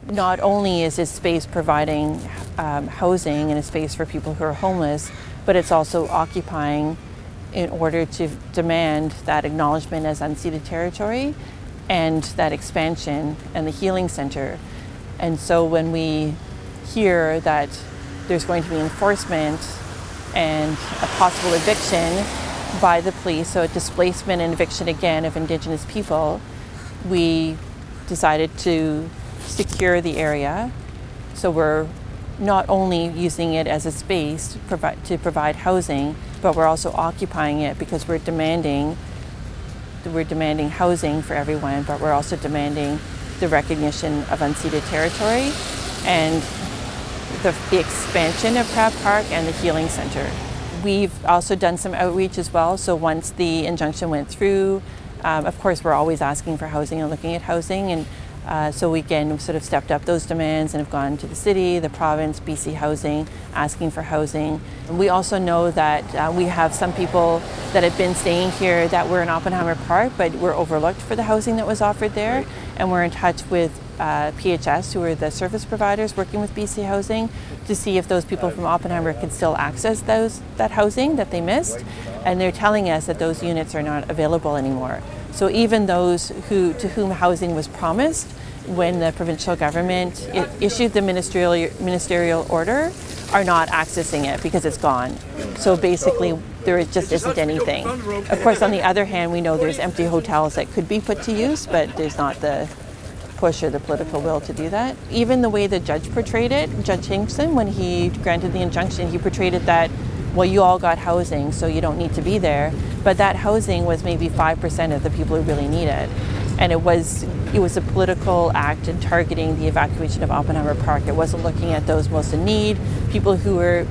not only is this space providing housing and a space for people who are homeless, but it's also occupying in order to demand that acknowledgement as unceded territory and that expansion and the healing center. And so when we hear that there's going to be enforcement and a possible eviction by the police, so a displacement and eviction again of Indigenous people, we decided to secure the area. So we're not only using it as a space to provide housing, but we're also occupying it because we're demanding housing for everyone, but we're also demanding the recognition of unceded territory and the expansion of Crab Park and the healing center. We've also done some outreach as well. So once the injunction went through, of course, we're always asking for housing and looking at housing. And so we again sort of stepped up those demands and have gone to the city, the province, BC Housing, asking for housing. And we also know that we have some people that have been staying here that were in Oppenheimer Park, but were overlooked for the housing that was offered there. And we're in touch with PHS, who are the service providers working with BC Housing, to see if those people from Oppenheimer can still access that housing that they missed. And they're telling us that those units are not available anymore. So even those to whom housing was promised when the provincial government issued the ministerial order are not accessing it because it's gone. So basically there just isn't anything. Of course, on the other hand, we know there's empty hotels that could be put to use, but there's not the push or the political will to do that. Even the way the judge portrayed it, Judge Hinkson, when he granted the injunction, he portrayed it that, well, you all got housing, so you don't need to be there. But that housing was maybe 5% of the people who really need it. And it was a political act in targeting the evacuation of Oppenheimer Park. It wasn't looking at those most in need. People here,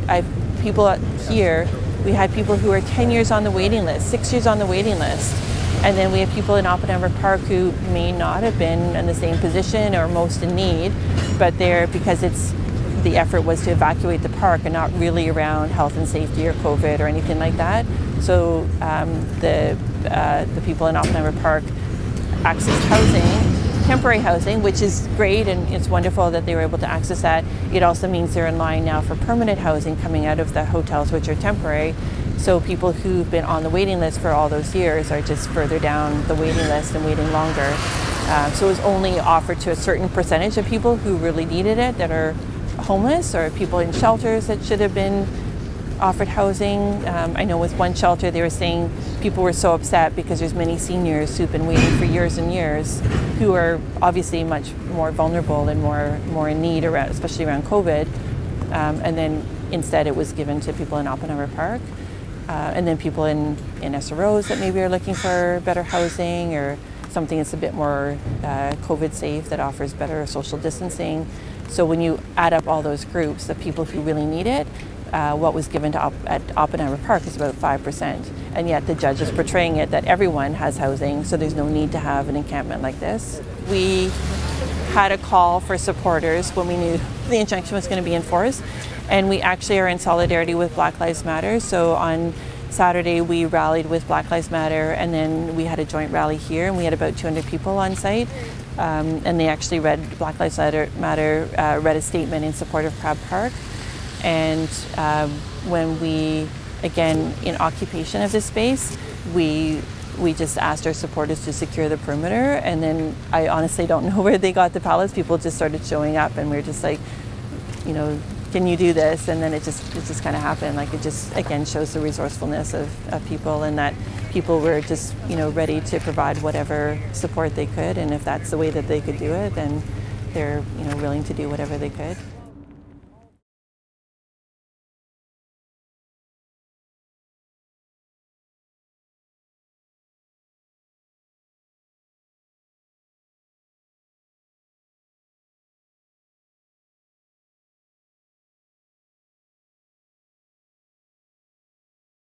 we had people who are 10 years on the waiting list, 6 years on the waiting list. And then we have people in Oppenheimer Park who may not have been in the same position or most in need, but they're, because the effort was to evacuate the park and not really around health and safety or COVID or anything like that. So the people in Oppenheimer Park accessed housing, temporary housing, which is great, and it's wonderful that they were able to access that. It also means they're in line now for permanent housing coming out of the hotels, which are temporary. So people who've been on the waiting list for all those years are just further down the waiting list and waiting longer. So it was only offered to a certain percentage of people who really needed it, that are homeless or people in shelters that should have been offered housing. I know with one shelter they were saying people were so upset because there's many seniors who've been waiting for years and years, who are obviously much more vulnerable and more in need, especially around COVID. And then instead it was given to people in Oppenheimer Park. And then people in SROs that maybe are looking for better housing or something that's a bit more COVID safe, that offers better social distancing. So when you add up all those groups, the people who really need it, what was given at Oppenheimer Park is about 5%. And yet the judge is portraying it that everyone has housing, so there's no need to have an encampment like this. We had a call for supporters when we knew the injunction was going to be enforced. And we actually are in solidarity with Black Lives Matter. So on Saturday we rallied with Black Lives Matter, and then we had a joint rally here, and we had about 200 people on site. And they actually Black Lives Matter read a statement in support of Crab Park. And when we, again, in occupation of this space, we just asked our supporters to secure the perimeter, and then I honestly don't know where they got the pallets. People just started showing up, and we were just like, you know, can you do this? And then it just kind of happened. Like, it just again shows the resourcefulness of people, and that people were just, you know, ready to provide whatever support they could, and if that's the way that they could do it, then they're, you know, willing to do whatever they could.